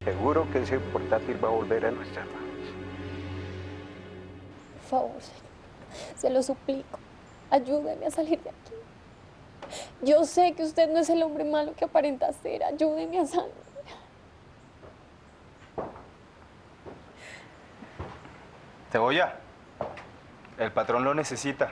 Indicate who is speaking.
Speaker 1: Seguro que ese portátil va a volver a nuestras manos.
Speaker 2: Por favor, señor, se lo suplico. Ayúdeme a salir de aquí. Yo sé que usted no es el hombre malo que aparenta ser. Ayúdeme a salir.
Speaker 3: Cebolla, el patrón lo necesita.